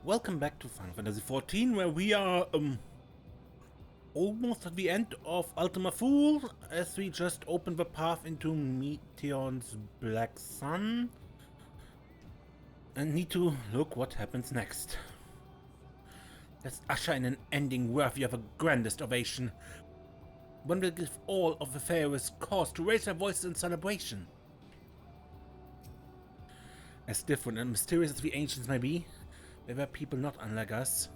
Welcome back to Final Fantasy XIV, where we are almost at the end of Ultima Thul, as we just opened the path into Meteion's Black Sun, and need to look what happens next. Let's usher in an ending worthy of a grandest ovation. One will give all of the Pharaohs cause to raise their voices in celebration. As different and mysterious as the ancients may be, they were people not unlike us.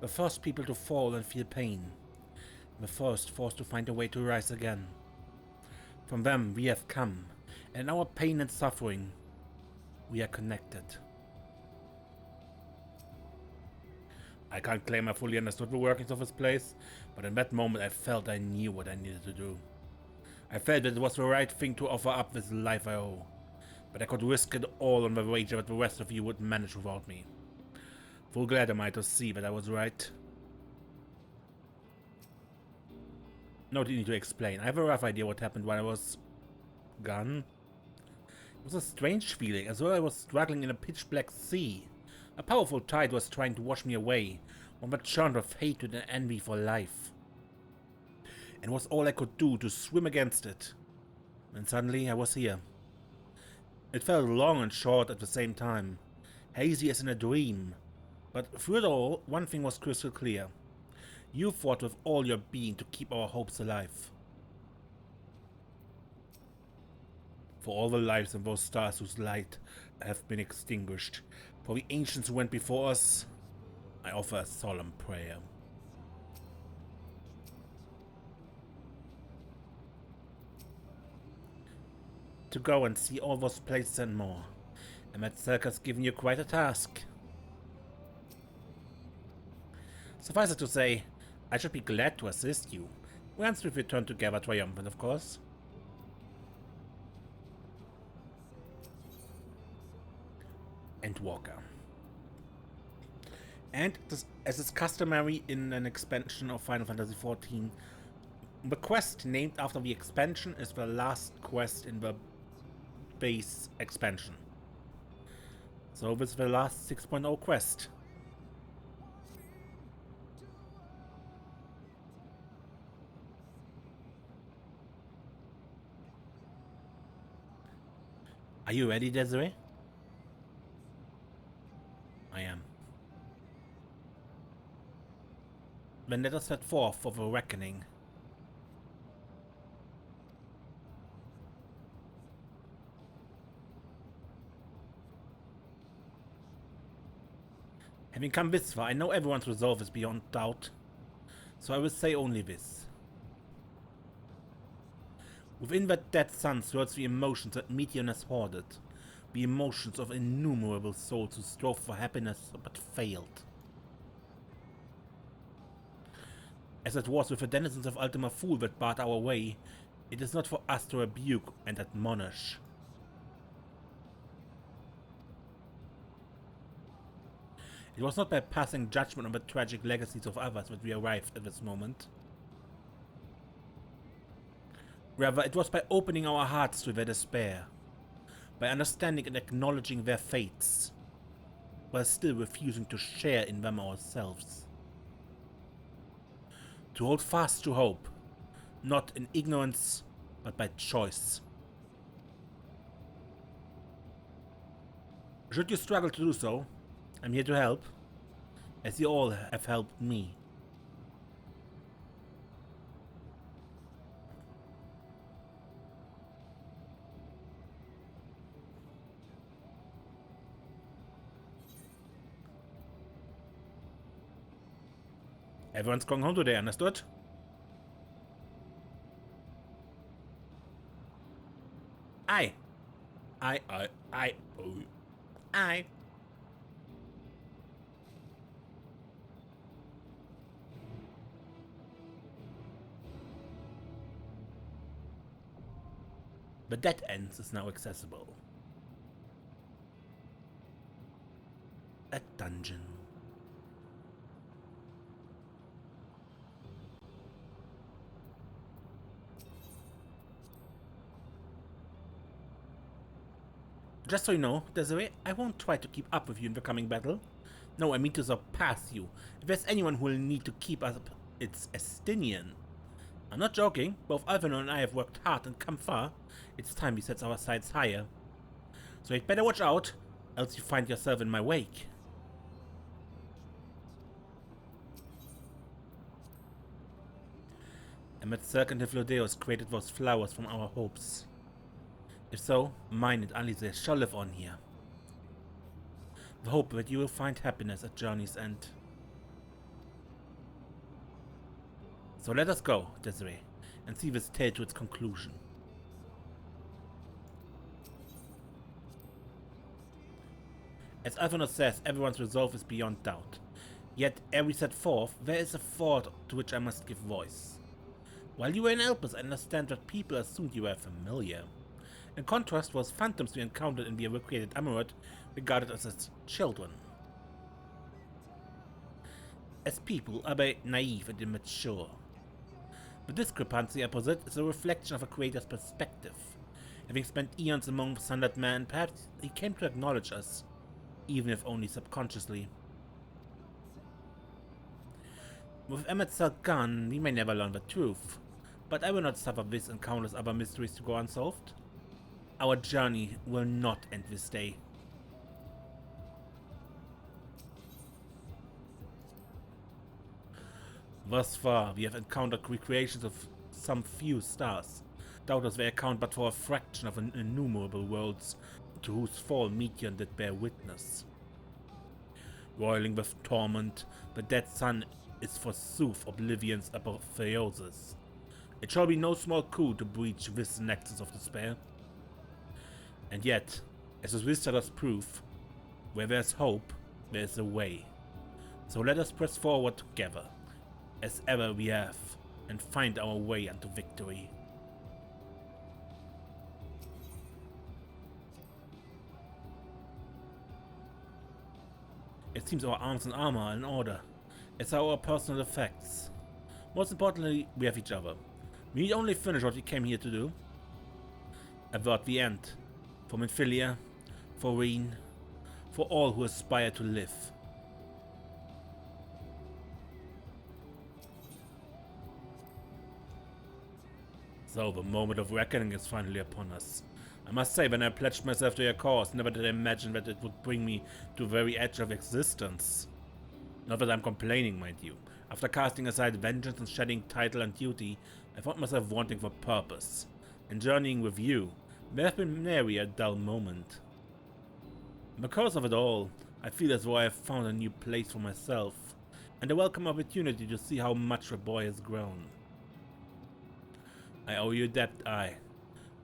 The first people to fall and feel pain. The first forced to find a way to rise again. From them we have come, and in our pain and suffering, we are connected. I can't claim I fully understood the workings of this place, but in that moment I felt I knew what I needed to do. I felt that it was the right thing to offer up this life I owe, but I could risk it all on the wager that the rest of you would manage without me. Full glad am I to see that I was right. No need to explain. I have a rough idea what happened when I was gone. It was a strange feeling, as though I was struggling in a pitch-black sea. A powerful tide was trying to wash me away, one that churned with hatred and envy for life. And it was all I could do to swim against it. And suddenly I was here. It felt long and short at the same time, hazy as in a dream. But through it all, one thing was crystal clear. You fought with all your being to keep our hopes alive. For all the lives and those stars whose light have been extinguished, for the ancients who went before us, I offer a solemn prayer. To go and see all those places and more, and Meteion has given you quite a task. Suffice it to say, I should be glad to assist you, once we've returned together triumphant, of course. And Walker. And as is customary in an expansion of Final Fantasy XIV, the quest named after the expansion is the last quest in the base expansion. So this is the last 6.0 quest. Are you ready, Desiree? I am. Then let us set forth for the reckoning. Having come this far, I know everyone's resolve is beyond doubt, so I will say only this. Within that dead sun surge the emotions that Meteion has hoarded, the emotions of innumerable souls who strove for happiness but failed. As it was with the denizens of Ultima Thul that barred our way, it is not for us to rebuke and admonish. It was not by passing judgment on the tragic legacies of others that we arrived at this moment. Rather, it was by opening our hearts to their despair, by understanding and acknowledging their fates, while still refusing to share in them ourselves. To hold fast to hope, not in ignorance, but by choice. Should you struggle to do so, I'm here to help, as you all have helped me. Everyone's going home today, understood? Aye. Aye. The dead ends is now accessible. A dungeon. Just so you know, Desiree, I won't try to keep up with you in the coming battle. No, I mean to surpass you. If there's anyone who will need to keep us up, it's Estinian. I'm not joking. Both Alvin and I have worked hard and come far. It's time we set our sights higher. So you'd better watch out, else you find yourself in my wake. Emet and Hiflodeus created those flowers from our hopes. If so, mine and Alize shall live on here. The hope that you will find happiness at journey's end. So let us go, Desiree, and see this tale to its conclusion. As Alphonse says, everyone's resolve is beyond doubt. Yet, ere we set forth, there is a thought to which I must give voice. While you were in Elpis, I understand that people assumed you were familiar. In contrast, those phantoms we encountered in the recreated Amulet regarded us as children. As people, are they naive and immature? The discrepancy opposite is a reflection of a creator's perspective. Having spent eons among the sundered men, perhaps he came to acknowledge us, even if only subconsciously. With Emet gone, we may never learn the truth, but I will not suffer this and countless other mysteries to go unsolved. Our journey will not end this day. Thus far, we have encountered recreations of some few stars. Doubtless they account but for a fraction of innumerable worlds to whose fall Meteion did bear witness. Roiling with torment, the dead sun is forsooth Oblivion's apotheosis. It shall be no small coup to breach this nexus of despair. And yet, as his visitors prove, where there's hope, there's a way. So let us press forward together, as ever we have, and find our way unto victory. It seems our arms and armor are in order, as are our personal effects. Most importantly, we have each other. We need only finish what we came here to do. Avert the end. For Minfilia, for Reen, for all who aspire to live. So the moment of reckoning is finally upon us. I must say, when I pledged myself to your cause, never did I imagine that it would bring me to the very edge of existence. Not that I'm complaining, mind you. After casting aside vengeance and shedding title and duty, I found myself wanting for purpose. And journeying with you, there have been nary a dull moment. Because of it all, I feel as though I have found a new place for myself, and a welcome opportunity to see how much the boy has grown. I owe you a debt, aye.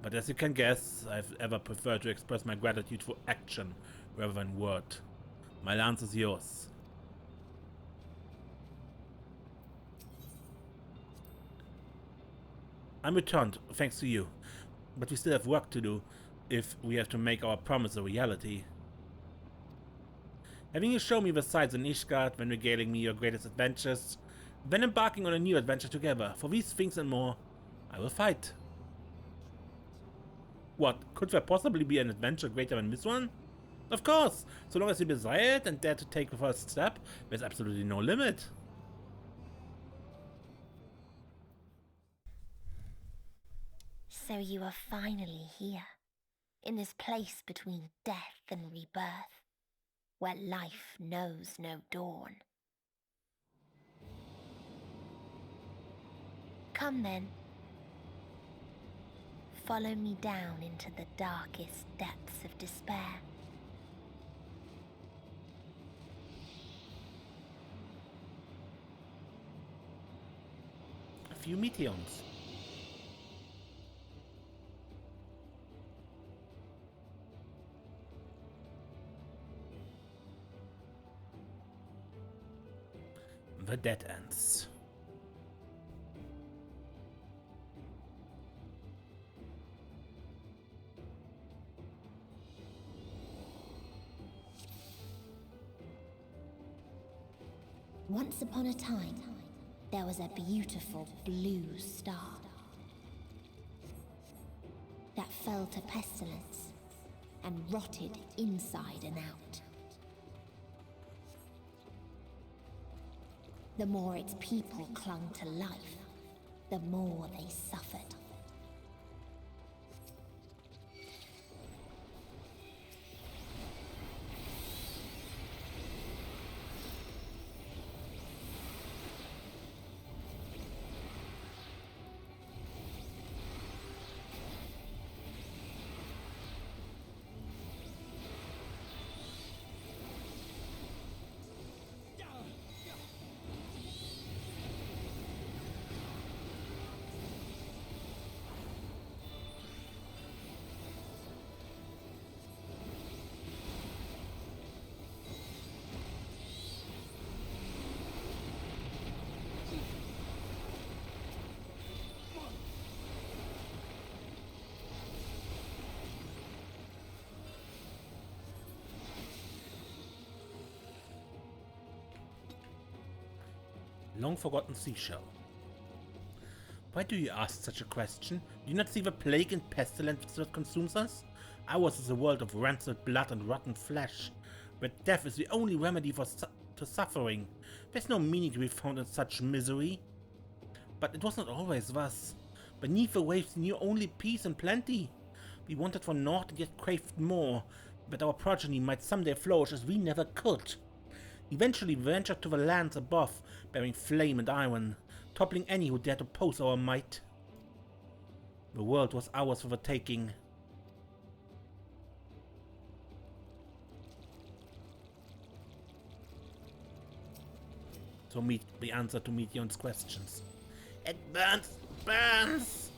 But as you can guess, I've ever preferred to express my gratitude through action rather than word. My lance is yours. I'm returned, thanks to you. But we still have work to do if we have to make our promise a reality. Having you show me the sights in Ishgard, when regaling me your greatest adventures, then embarking on a new adventure together, for these things and more, I will fight. What, could there possibly be an adventure greater than this one? Of course, so long as you desire it and dare to take the first step, there's absolutely no limit. So you are finally here, in this place between death and rebirth, where life knows no dawn. Come then. Follow me down into the darkest depths of despair. A few Meteions. The Dead Ends. Once upon a time, there was a beautiful blue star that fell to pestilence and rotted inside and out. The more its people clung to life, the more they suffered. Long-forgotten seashell. Why do you ask such a question? Do you not see the plague and pestilence that consumes us? Ours is a world of rancid blood and rotten flesh, where death is the only remedy to suffering. There's no meaning to be found in such misery. But it was not always thus. Beneath the waves we knew only peace and plenty. We wanted for naught and yet craved more, that our progeny might someday flourish as we never could. Eventually we ventured to the lands above, bearing flame and iron, toppling any who dared oppose our might. The world was ours for the taking. So meet the answer to Meteion's questions. It burns! Burns!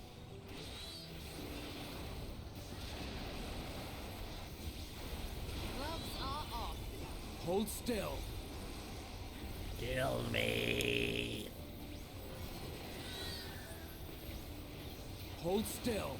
Gloves are off. Hold still. Kill me! Hold still.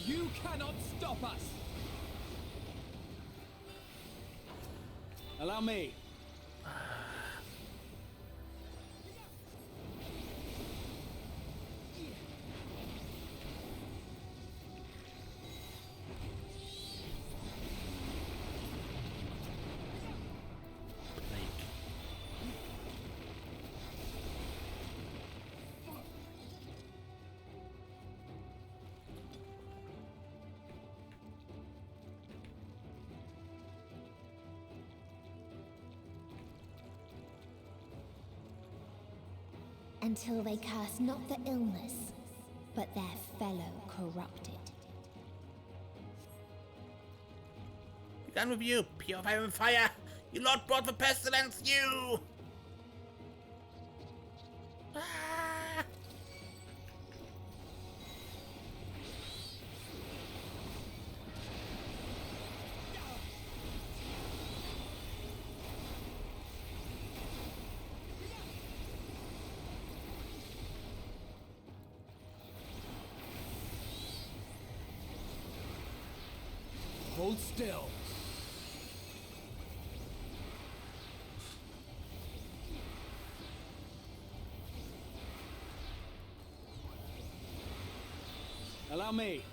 You cannot stop us! Allow me. Until they curse not the illness, but their fellow corrupted. Be done with you, pure fire and fire! You Lord brought the pestilence, you! Ah! Hold still. Allow me.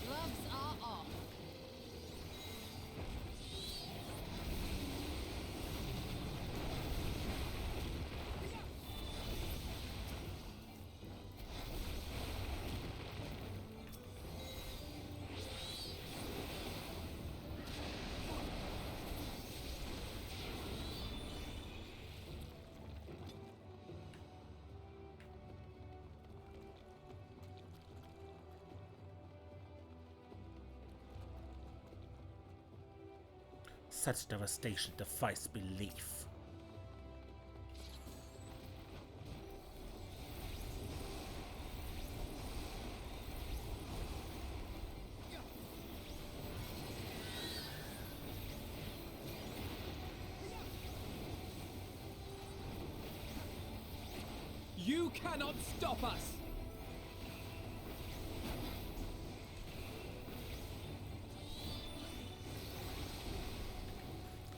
Gloves are off. Such devastation defies belief. You cannot stop us!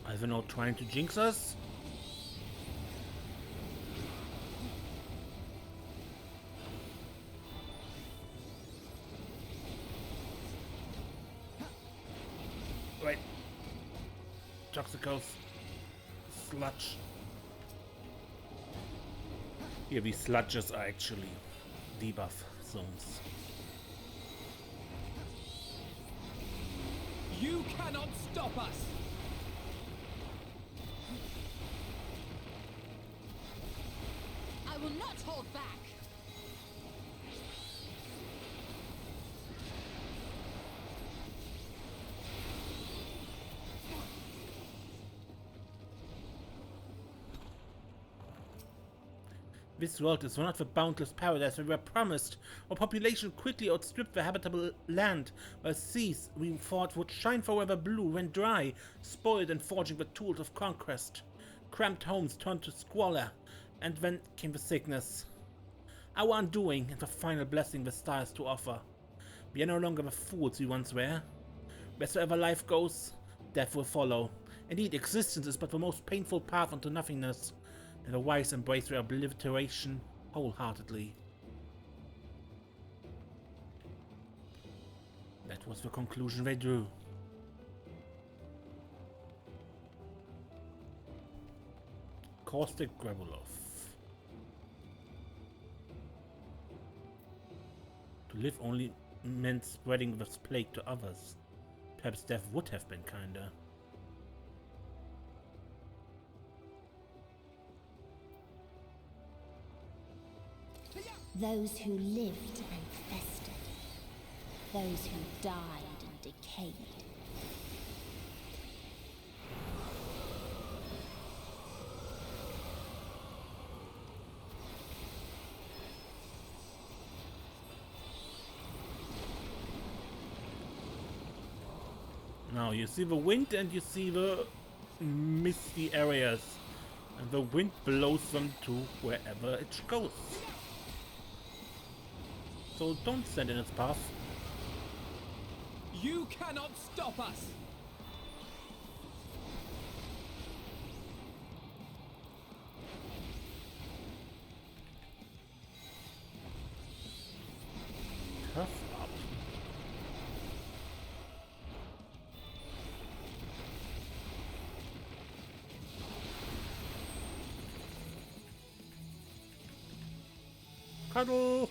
Ivanhoe trying to jinx us? Wait. Toxicos. Sludge. Here, these sludges are actually debuff zones. You cannot stop us! I will not hold back. This world is one of the boundless paradise we were promised. Our population quickly outstripped the habitable land, while seas we thought would shine forever blue went dry, spoiled and forging the tools of conquest. Cramped homes turned to squalor, and then came the sickness. Our undoing and the final blessing the stars to offer. We are no longer the fools we once were. Wheresoever life goes, death will follow. Indeed, existence is but the most painful path unto nothingness, and the wise embrace their obliteration wholeheartedly. That was the conclusion they drew. Caustic Grabulov. To live only meant spreading this plague to others. Perhaps death would have been kinder. Those who lived and festered. Those who died and decayed. Now you see the wind and you see the misty areas, and the wind blows them to wherever it goes. So don't stand in its path. You cannot stop us! Tough up. Cuddle!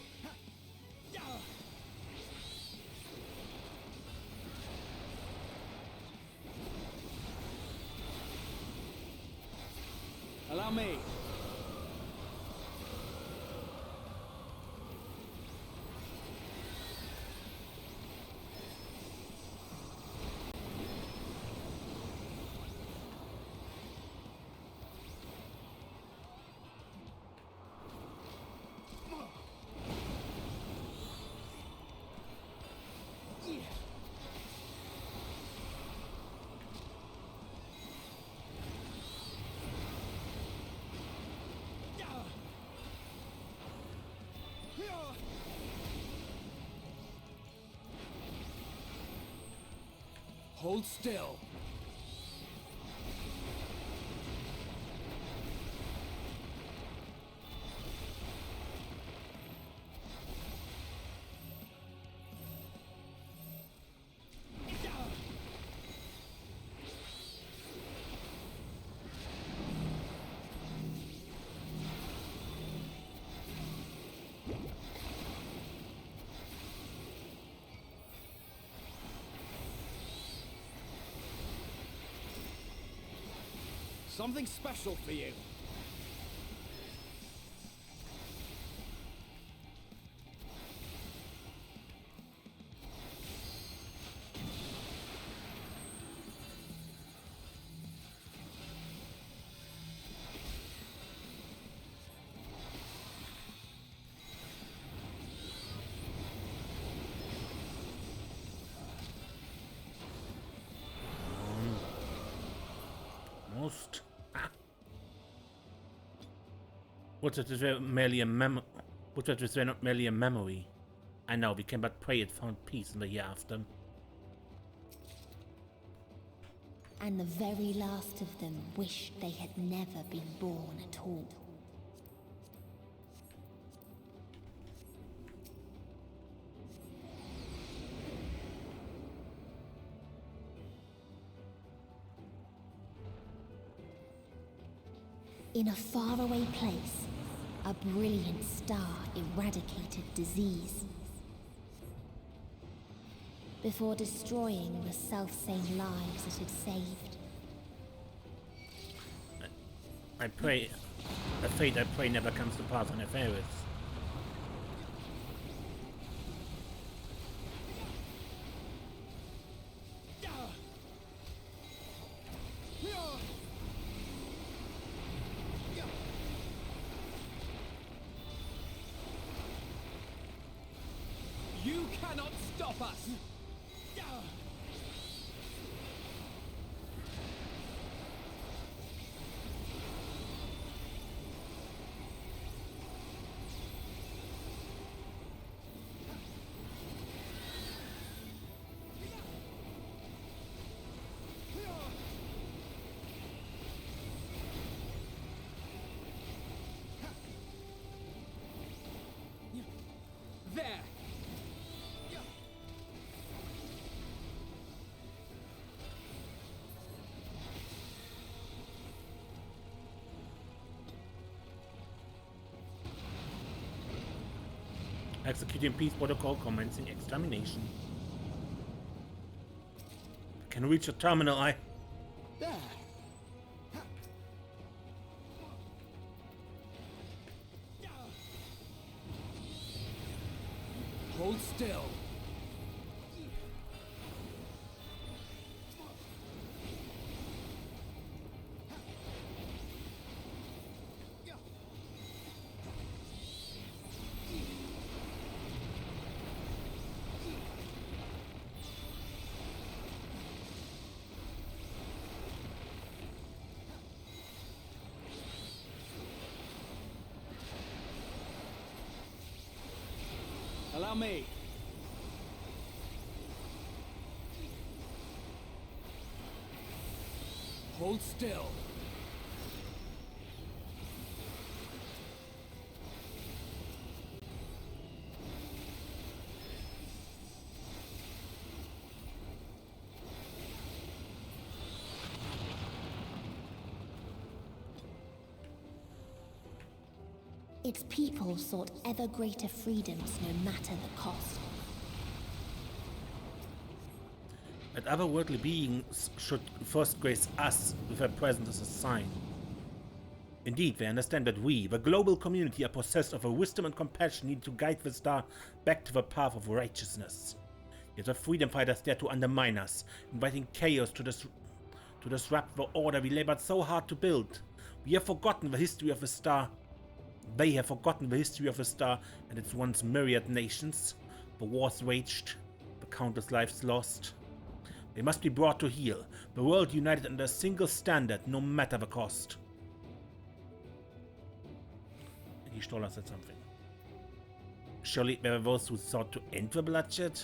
Allow me. Hold still. Something special for you. Most. Ah. Would that it were merely a would that it were not merely a memory. I know, we can but pray it found peace in the hereafter. And the very last of them wished they had never been born at all. In a faraway place, a brilliant star eradicated disease before destroying the self-same lives it had saved. I pray, a fate I pray never comes to pass on Ephraim. You cannot stop us! There! Executing peace protocol commencing extermination. Can reach the terminal, There! Hold still. Allow me. Hold still. Its people sought ever greater freedoms no matter the cost. That otherworldly beings should first grace us with their presence as a sign. Indeed, they understand that we, the global community, are possessed of a wisdom and compassion needed to guide the star back to the path of righteousness. Yet the freedom fighters dare to undermine us, inviting chaos to disrupt the order we labored so hard to build. We have forgotten the history of the star. They have forgotten the history of the star and its once myriad nations, the wars waged, the countless lives lost. They must be brought to heel, the world united under a single standard, no matter the cost. He Stoller said something. Surely there were those who sought to end the bloodshed?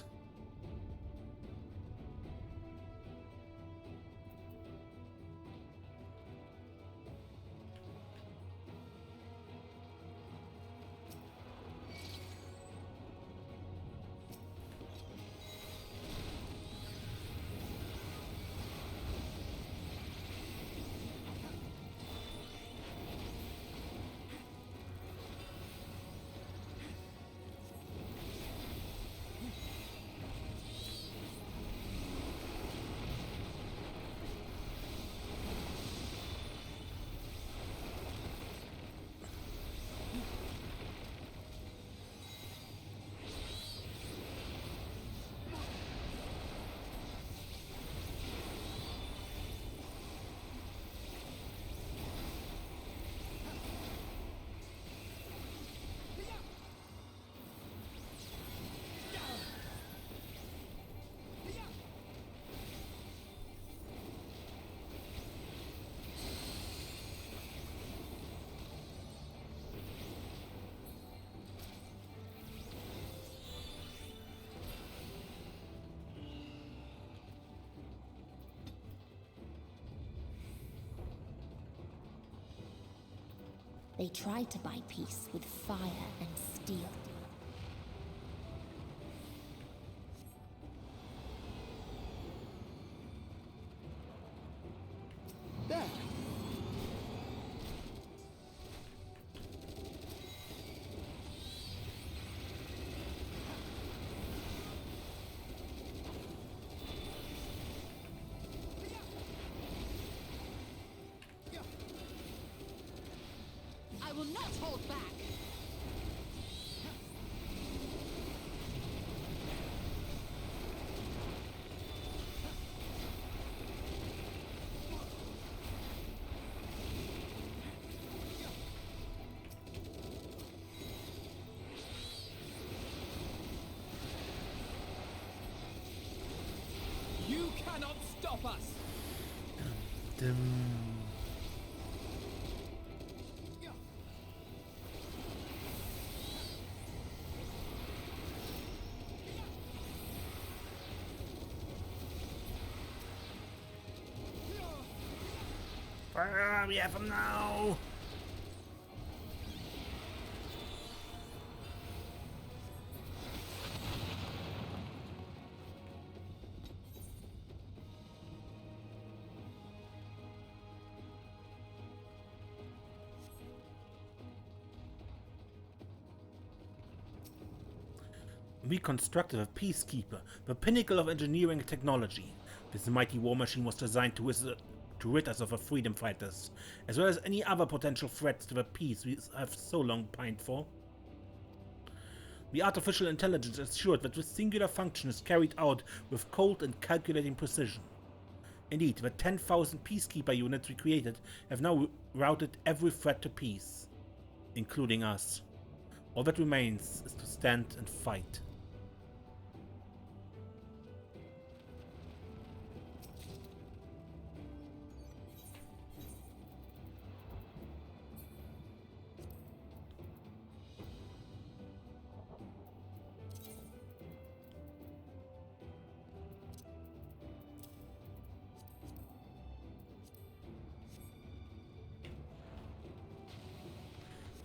They try to buy peace with fire and steel. There. I will not hold back. You cannot stop us. We have him now! We constructed a peacekeeper, the pinnacle of engineering and technology. This mighty war machine was designed to rid us of our freedom fighters, as well as any other potential threats to the peace we have so long pined for. The artificial intelligence assured that this singular function is carried out with cold and calculating precision. Indeed, the 10,000 peacekeeper units we created have now routed every threat to peace, including us. All that remains is to stand and fight.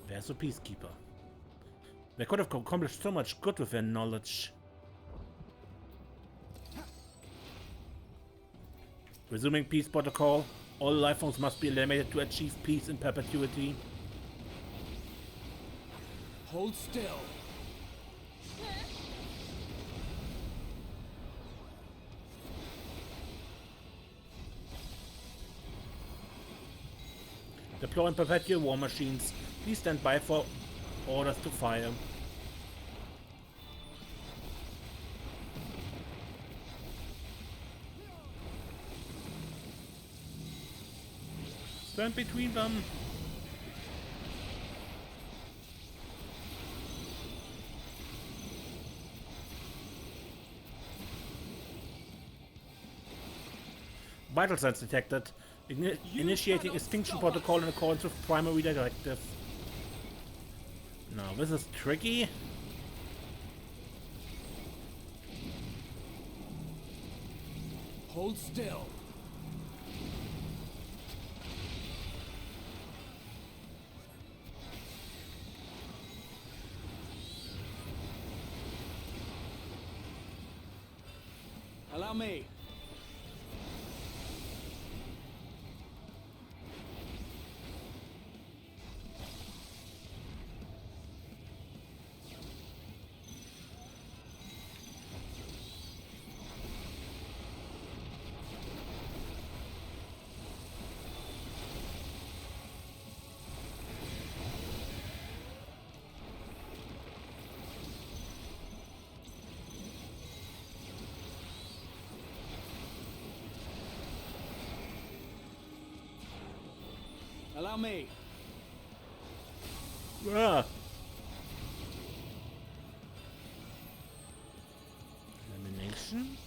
There's a peacekeeper. They could have accomplished so much good with their knowledge. Resuming peace protocol. All life forms must be eliminated to achieve peace in perpetuity. Hold still. Deploying perpetual war machines. Please stand by for orders to fire. Stand between them. Vital signs detected. Initiating extinction protocol in accordance with primary directive. Now this is tricky. Hold still. Allow me. Allow me. Ah. Elimination.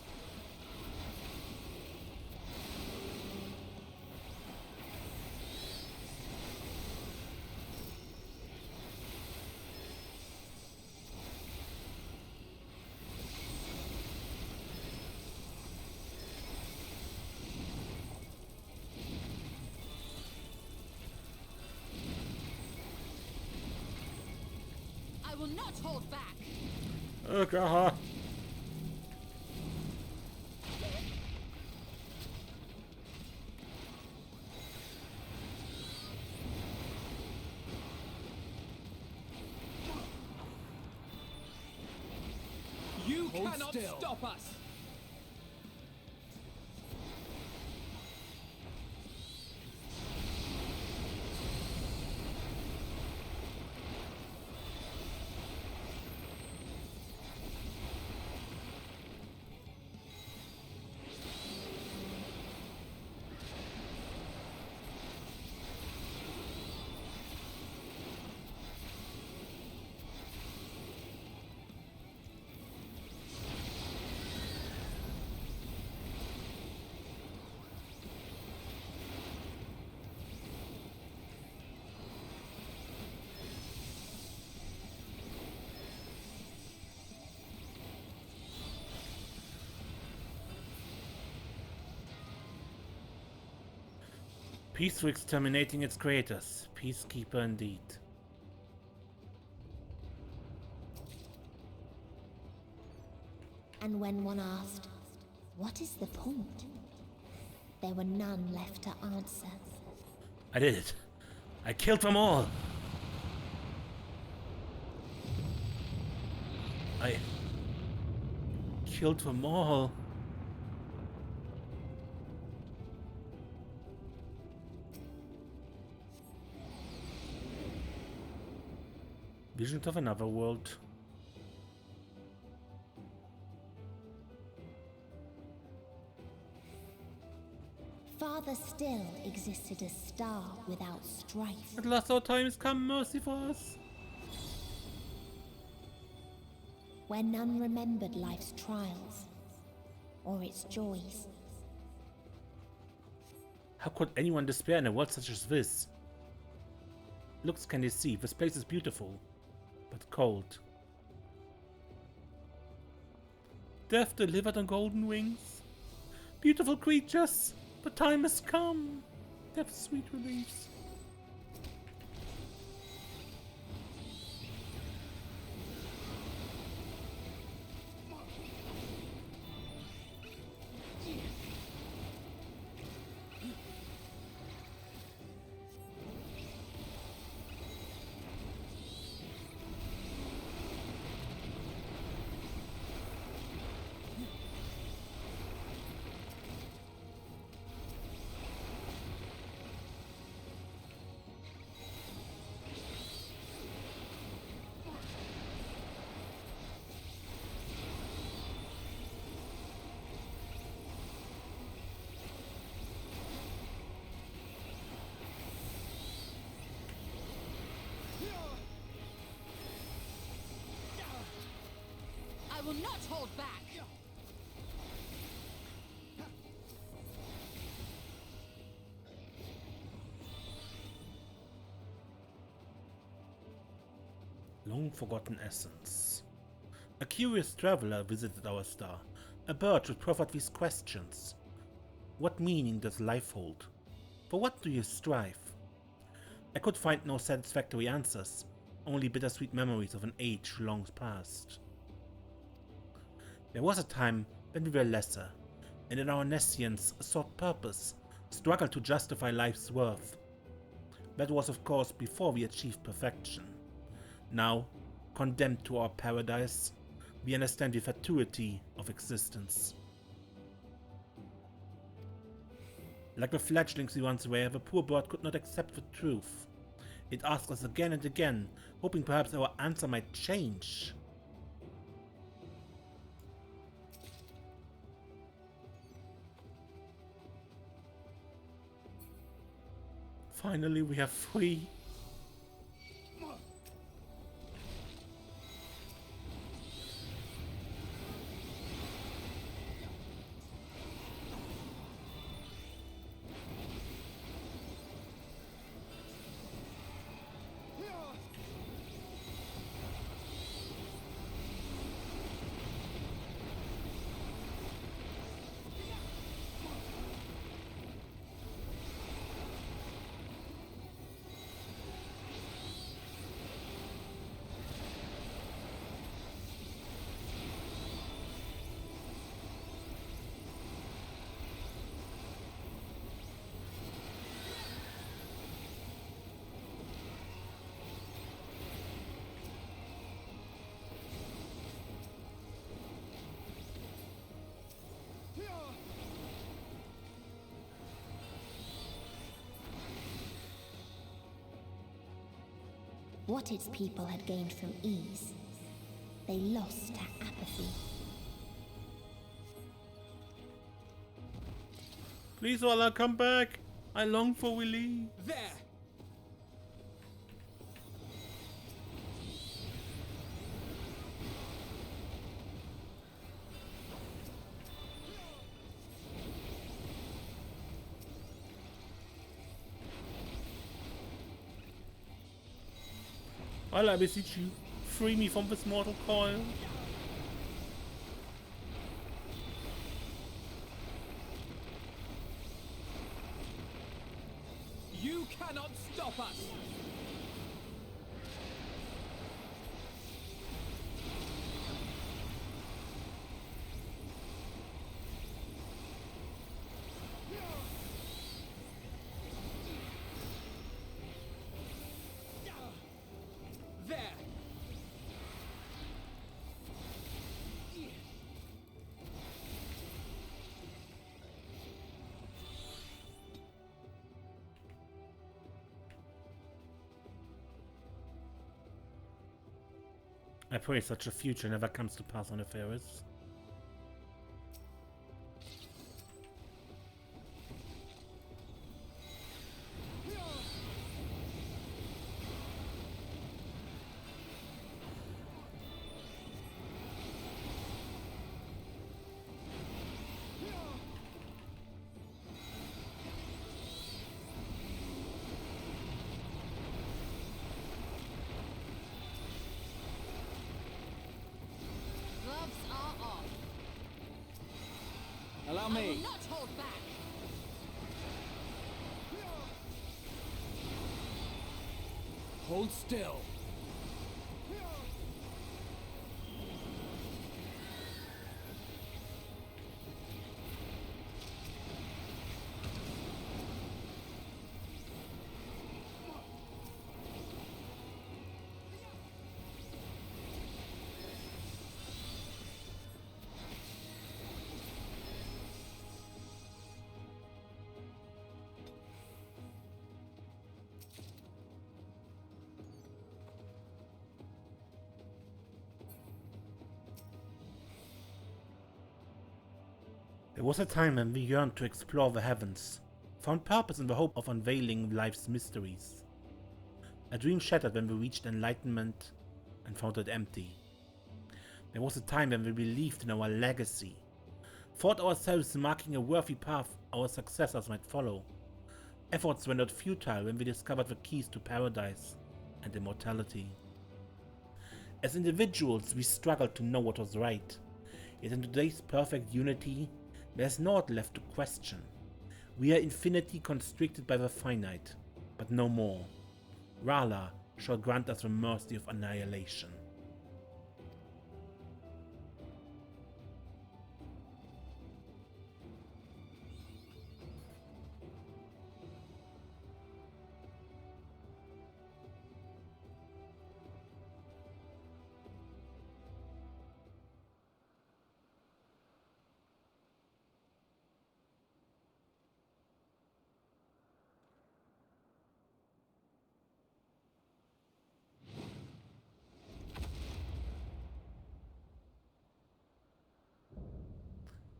I will not hold back. Okay. You Hold cannot still. stop us. Peace for exterminating its creators. Peacekeeper indeed. And when one asked, what is the point? There were none left to answer. I did it. I killed them all. I killed them all. Visions of another world. Farther still existed a star without strife. At last our time has come, mercy for us. Where none remembered life's trials or its joys. How could anyone despair in a world such as this? Looks can deceive. This place is beautiful, but cold. Death delivered on golden wings. Beautiful creatures, the time has come. Death's sweet release. I will not hold back. Long forgotten essence. A curious traveler visited our star. A bird which proffered these questions. What meaning does life hold? For what do you strive? I could find no satisfactory answers, only bittersweet memories of an age long past. There was a time when we were lesser, and in our nescience sought purpose, struggled to justify life's worth. That was of course before we achieved perfection. Now, condemned to our paradise, we understand the fatuity of existence. Like the fledglings we once were, the poor bird could not accept the truth. It asked us again and again, hoping perhaps our answer might change. Finally, we are free. What its people had gained from ease, they lost to apathy. Please, Vala, come back. I long for Willy. There! Vala, I beseech you, free me from this mortal coil. You cannot stop us! There! I pray such a future never comes to pass on Etheirys. Gloves are off. Allow I will me. not hold back. Hold still. There was a time when we yearned to explore the heavens, found purpose in the hope of unveiling life's mysteries. A dream shattered when we reached enlightenment and found it empty. There was a time when we believed in our legacy, thought ourselves marking a worthy path our successors might follow. Efforts were not futile when we discovered the keys to paradise and immortality. As individuals, we struggled to know what was right, yet in today's perfect unity, there's naught left to question. We are infinity constricted by the finite, but no more. R'hllor shall grant us the mercy of annihilation.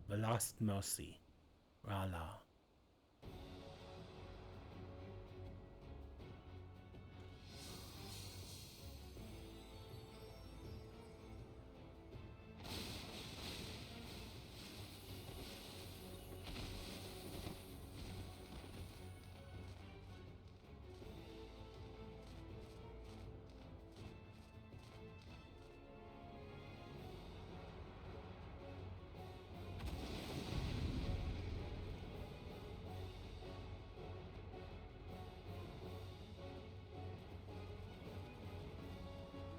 The last mercy, R'hllor.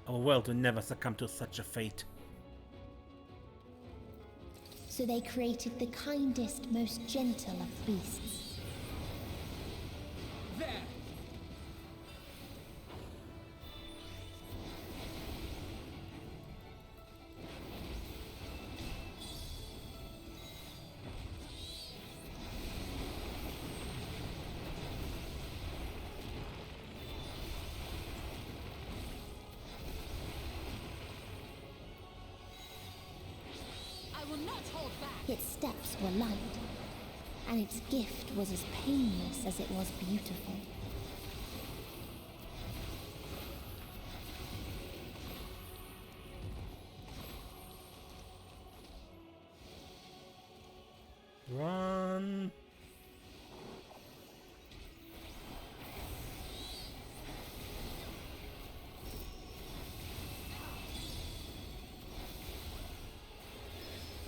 Our world will never succumb to such a fate. So they created the kindest, most gentle of beasts. There! not hold back. Its steps were light, and its gift was as painless as it was beautiful. Run.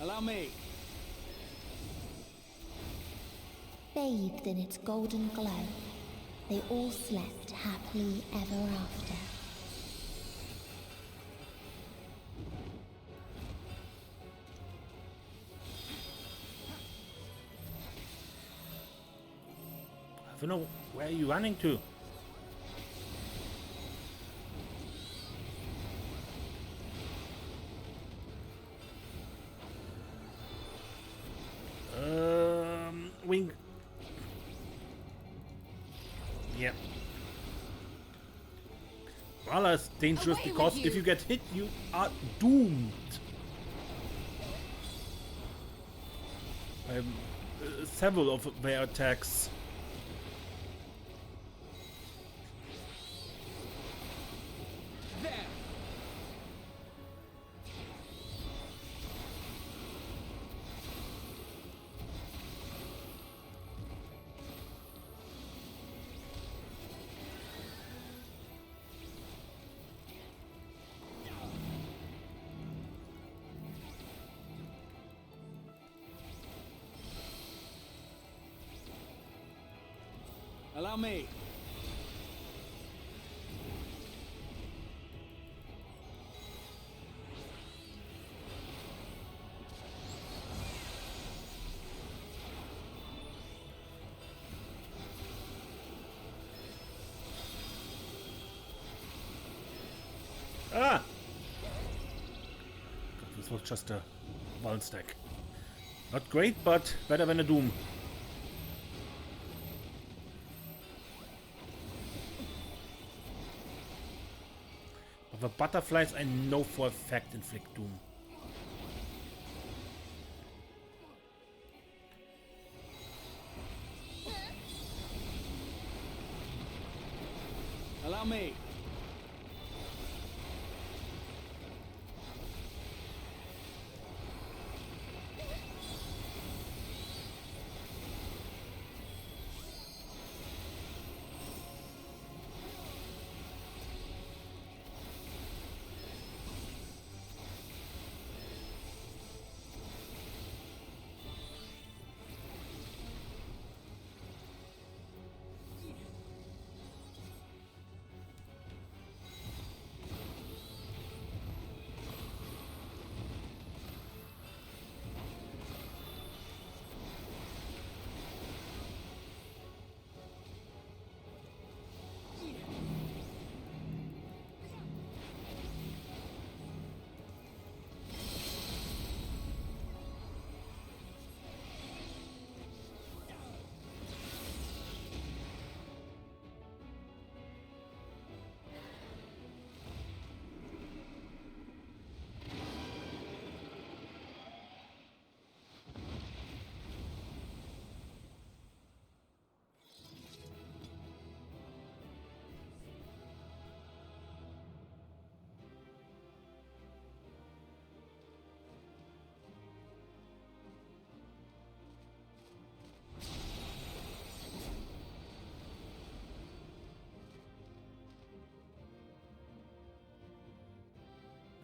Allow me. Bathed in its golden glow, they all slept happily ever after. I don't know, where are you running to? Wing. Yeah. Well, that's dangerous Away with because you. if you get hit, you are doomed. Several of their attacks. There. Allow me. Ah! This was just a one stack. Not great, but better than a doom. The butterflies I know for a fact inflict doom. Allow me.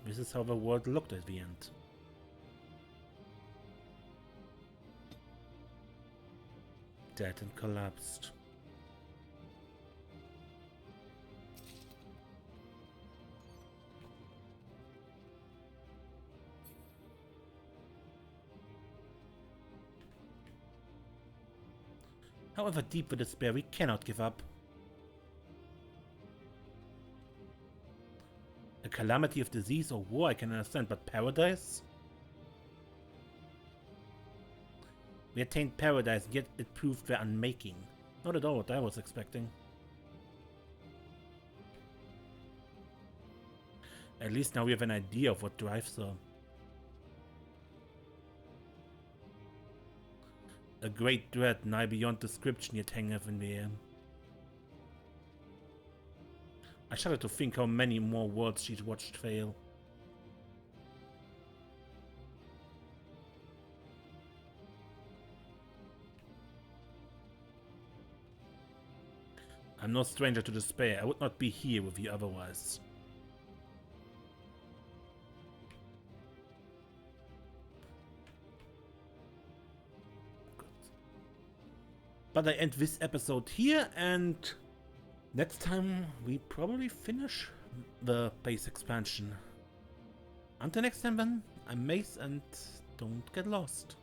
This is how the world looked at the end. Dead and collapsed. However deep the despair, we cannot give up. A calamity of disease or war I can understand, but paradise? We attained paradise, yet it proved their unmaking. Not at all what I was expecting. At least now we have an idea of what drives her. A great dread nigh beyond description yet hangeth in the air. I shudder to think how many more worlds she'd watched fail. I'm no stranger to despair. I would not be here with you otherwise. Good. But I end this episode here, and next time we probably finish the base expansion. Until next time then, I'm Mace, and don't get lost.